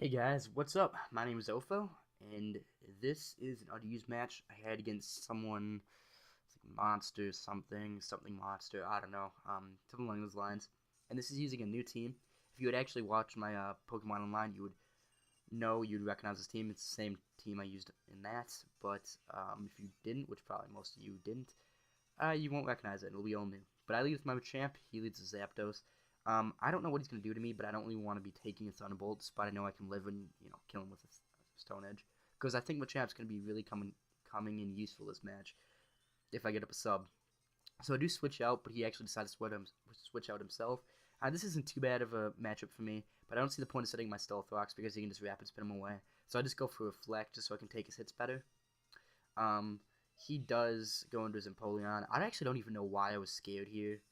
Hey guys, what's up? My name is Ofo, and this is an unused match I had against someone, it's like Monster something Monster, I don't know, something along those lines. And this is using a new team. If you had actually watched my Pokemon Online, you'd recognize this team. It's the same team I used in that, but if you didn't, which probably most of you didn't, you won't recognize it. It'll be all new. But I lead with my champ. He leads with Zapdos. I don't know what he's gonna do to me, but I don't really want to be taking a Thunderbolt, but I know I can live and kill him with a Stone Edge, because I think Machamp's gonna be really coming in useful this match if I get up a sub. So I do switch out, but he actually decided to switch out himself. This isn't too bad of a matchup for me, but I don't see the point of setting my Stealth Rocks because he can just rapid spin him away. So I just go for Reflect just so I can take his hits better. He does go into his Empoleon. I actually don't even know why I was scared here,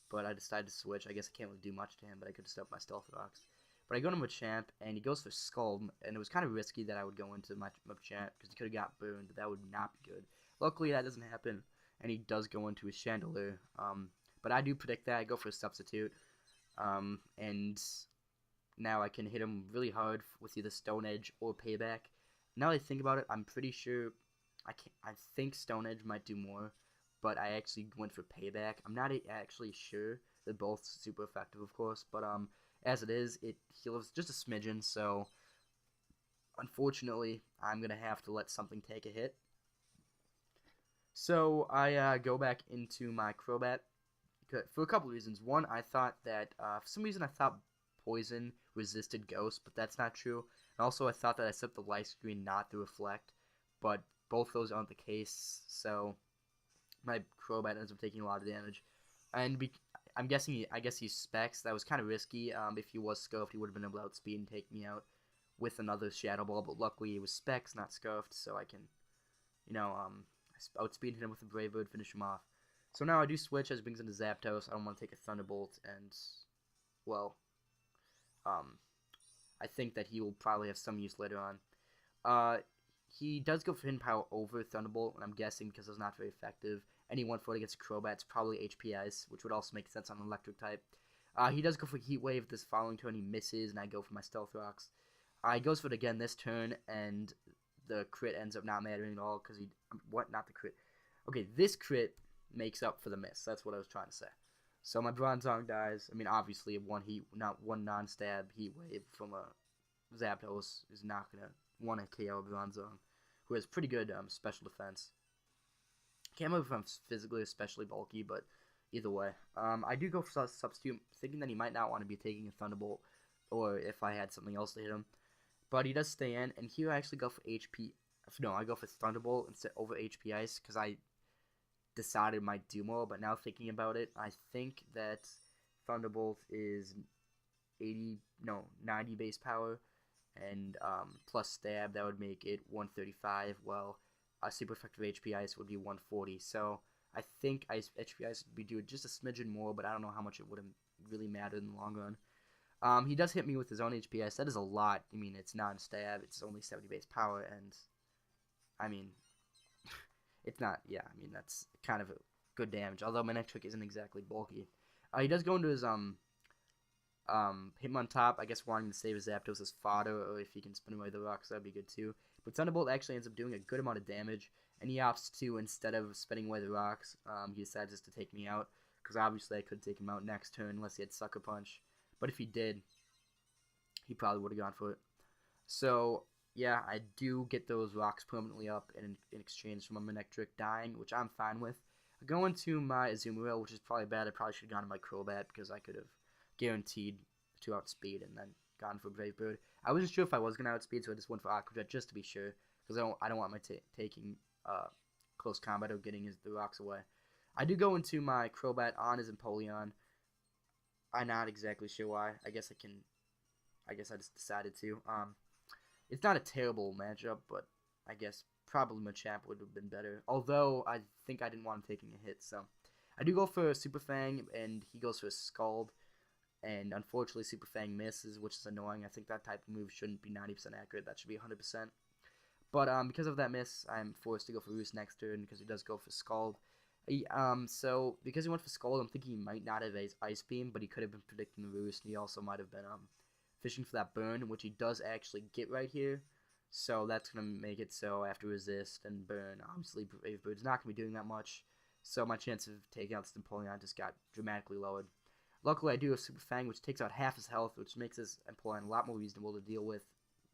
but I decided to switch. I guess I can't really do much to him, but I could just up my Stealth Rocks. But I go to Machamp, and he goes for Scald, and it was kind of risky that I would go into my Machamp, because he could have got burned, but that would not be good. Luckily, that doesn't happen, and he does go into his Chandelier. But I do predict that. I go for a Substitute, and now I can hit him really hard with either Stone Edge or Payback. Now that I think about it, I'm pretty sure I think Stone Edge might do more, but I actually went for Payback. I'm not actually sure. They're both super effective, of course, but as it is, it heals just a smidgen, so unfortunately, I'm going to have to let something take a hit. So I go back into my Crobat for a couple reasons. One, I thought that, for some reason, I thought Poison resisted Ghost, but that's not true. And also, I thought that I set the Light Screen not to Reflect, but both those aren't the case, so my Crobat ends up taking a lot of damage. And I'm guessing, I guess he's Specs. That was kind of risky. If he was Scuffed, he would have been able to outspeed and take me out with another Shadow Ball, but luckily it was Specs, not Scuffed, so I can, outspeed him with a Brave Bird, finish him off. So now I do switch as it brings into Zapdos. I don't want to take a Thunderbolt, and, well, I think that he will probably have some use later on. He does go for Hidden Power over Thunderbolt, and I'm guessing because it's not very effective. Any 140 against Crobat's probably HP Ice, which would also make sense on an Electric type. He does go for Heat Wave this following turn. He misses, and I go for my Stealth Rocks. He goes for it again this turn, and the crit ends up not mattering at all because he... What? Not the crit. Okay, this crit makes up for the miss. That's what I was trying to say. So my Bronzong dies. I mean, obviously, one non-stab Heat Wave from a Zapdos is not going to want to KO a Bronzong, who has pretty good special defense. Can't remember if I'm physically especially bulky, but either way. I do go for Substitute, thinking that he might not want to be taking a Thunderbolt, or if I had something else to hit him. But he does stay in, and here I actually go for HP. No, I go for Thunderbolt instead over HP Ice, because I decided it might do more, but now thinking about it, I think that Thunderbolt is 90 base power, and plus stab, that would make it 135. Well, a super effective HP Ice would be 140. So I think HP Ice would be doing just a smidgen more, but I don't know how much it would have really mattered in the long run. He does hit me with his own HP Ice. That is a lot. I mean, it's non-stab. It's only 70 base power, and I mean, it's not. Yeah, I mean that's kind of a good damage. Although my next trick isn't exactly bulky. He does go into his him on top, I guess wanting to save his Zapdos as fodder, or if he can spin away the rocks, that'd be good too. But Thunderbolt actually ends up doing a good amount of damage, and he opts to, instead of spinning away the rocks, he decides just to take me out, because obviously I could take him out next turn unless he had Sucker Punch. But if he did, he probably would have gone for it. So, yeah, I do get those rocks permanently up in exchange for my Manectric dying, which I'm fine with. I go into my Azumarill, which is probably bad. I probably should have gone to my Crobat, because I could have guaranteed to outspeed and then gone for Brave Bird. I wasn't sure if I was going to outspeed, so I just went for Aqua Jet just to be sure, because I don't want my taking close combat or getting the rocks away. I do go into my Crobat on his Empoleon. I'm not exactly sure why. I guess I just decided to. It's not a terrible matchup, but I guess probably Machamp would have been better. Although I think I didn't want him taking a hit, so I do go for a Super Fang, and he goes for a Scald. And unfortunately, Super Fang misses, which is annoying. I think that type of move shouldn't be 90% accurate. That should be 100%. But because of that miss, I'm forced to go for Roost next turn because he does go for Scald. So because he went for Scald, I'm thinking he might not have Ice Beam, but he could have been predicting the Roost, and he also might have been fishing for that burn, which he does actually get right here. So that's going to make it so after resist and burn, obviously Brave Bird's not going to be doing that much. So my chance of taking out this Empoleon just got dramatically lowered. Luckily, I do have Super Fang, which takes out half his health, which makes this Empoleon a lot more reasonable to deal with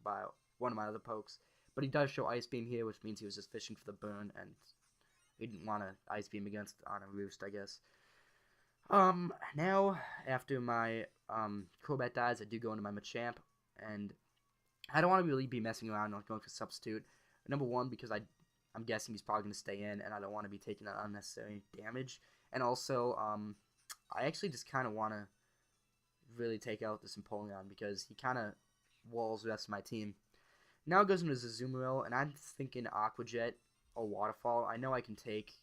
by one of my other pokes. But he does show Ice Beam here, which means he was just fishing for the burn, and he didn't want to Ice Beam against UnderUsed, I guess. Now, after my Crobat dies, I do go into my Machamp, and I don't want to really be messing around not going for Substitute. Number one, because I'm guessing he's probably going to stay in, and I don't want to be taking that unnecessary damage. And also, I actually just kind of want to really take out this Empoleon, because he kind of walls the rest of my team. Now it goes into Azumarill, and I'm thinking Aqua Jet or Waterfall. I know I can take,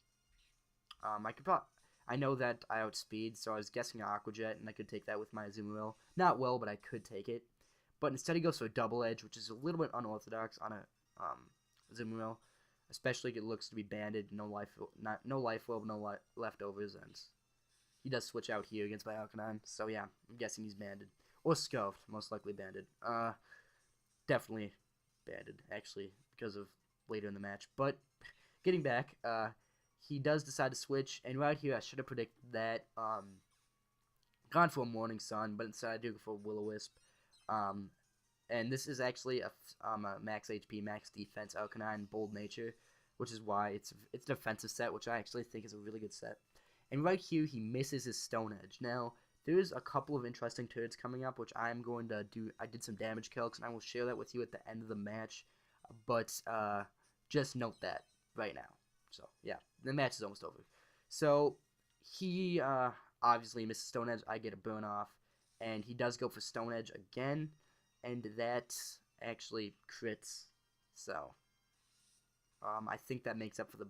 I know that I outspeed, so I was guessing Aqua Jet, and I could take that with my Azumarill. Not well, but I could take it. But instead he goes for a Double Edge, which is a little bit unorthodox on a Azumarill. Especially if it looks to be banded, no life orb, no leftovers, and he does switch out here against my Arcanine. So yeah, I'm guessing he's banded. Or Scuffed, most likely banded. Definitely banded, actually, because of later in the match. But getting back, he does decide to switch, and right here I should have predicted that. Gone for a Morning Sun, but instead I do go for a Will-O-Wisp. And this is actually a max HP, max defense Arcanine, Bold Nature, which is why it's a defensive set, which I actually think is a really good set. And right here, he misses his Stone Edge. Now, there's a couple of interesting turns coming up, which I'm going to do. I did some damage calcs, and I will share that with you at the end of the match. But just note that right now. So, yeah, the match is almost over. So, he obviously misses Stone Edge. I get a burn off. And he does go for Stone Edge again. And that actually crits. So, I think that makes up for the...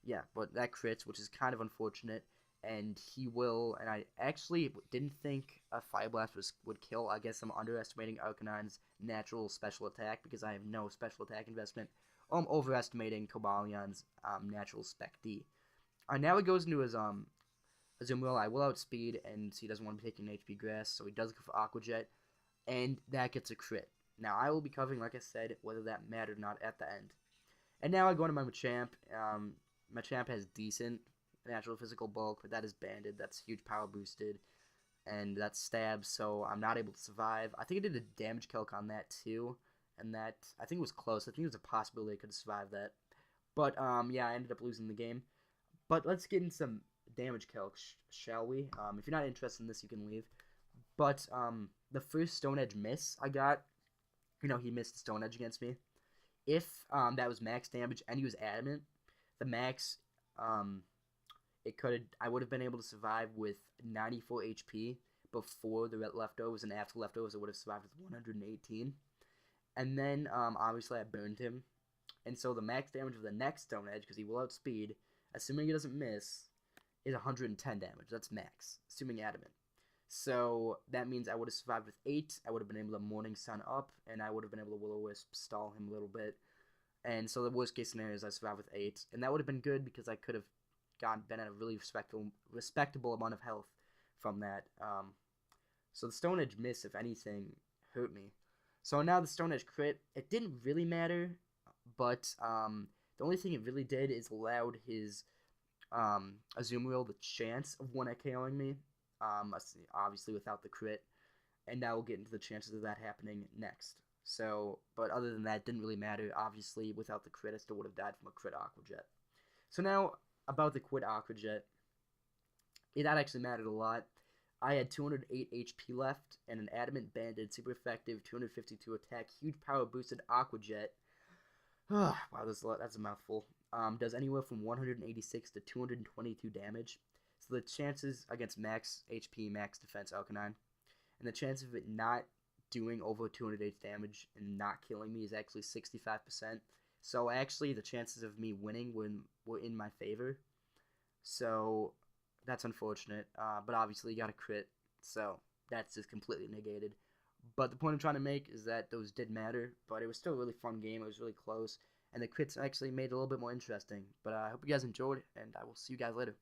Yeah, but that crits, which is kind of unfortunate. And he will... And I actually didn't think a Fire Blast would kill. I guess I'm underestimating Arcanine's natural special attack because I have no special attack investment. Or I'm overestimating Cobalion's natural Spec D. Now he goes into his Azumarill. I will outspeed, and he doesn't want to be taking HP Grass, so he does go for Aqua Jet. And that gets a crit. Now, I will be covering, like I said, whether that mattered or not at the end. And now I go into my Machamp. Machamp has decent natural physical bulk, but that is banded. That's huge power boosted. And that's stab, so I'm not able to survive. I think I did a damage calc on that, too. And that, I think it was close. I think it was a possibility I could have survived that. But, yeah, I ended up losing the game. But let's get into some damage calcs, shall we? If you're not interested in this, you can leave. But, the first Stone Edge miss I got, he missed the Stone Edge against me. If that was max damage and he was adamant, the max, I would have been able to survive with 94 HP before the leftovers, and after leftovers I would have survived with 118. And then, obviously I burned him. And so the max damage of the next Stone Edge, because he will outspeed, assuming he doesn't miss, is 110 damage. That's max, assuming adamant. So that means I would have survived with 8. I would have been able to Morning Sun up, and I would have been able to Will-O-Wisp stall him a little bit. And so the worst case scenario is I survived with 8, and that would have been good because I could have been at a really respectable amount of health from that. So the Stone Edge miss, if anything, hurt me. So now the Stone Edge crit, it didn't really matter, but the only thing it really did is allowed his Azumarill the chance of 1 KOing me. Obviously without the crit, and now we'll get into the chances of that happening next. So, but other than that, it didn't really matter. Obviously, without the crit, I still would have died from a crit Aqua Jet. So now, about the crit Aqua Jet, that actually mattered a lot. I had 208 HP left, and an Adamant Banded, super effective, 252 attack, huge power boosted Aqua Jet. Wow, that's a mouthful. Does anywhere from 186 to 222 damage. So the chances against max HP, max defense Arcanine, and the chance of it not doing over 208 damage and not killing me is actually 65%. So actually the chances of me winning were in my favor. So that's unfortunate. But obviously you got a crit, so that's just completely negated. But the point I'm trying to make is that those did matter, but it was still a really fun game. It was really close, and the crits actually made it a little bit more interesting. But I hope you guys enjoyed, and I will see you guys later.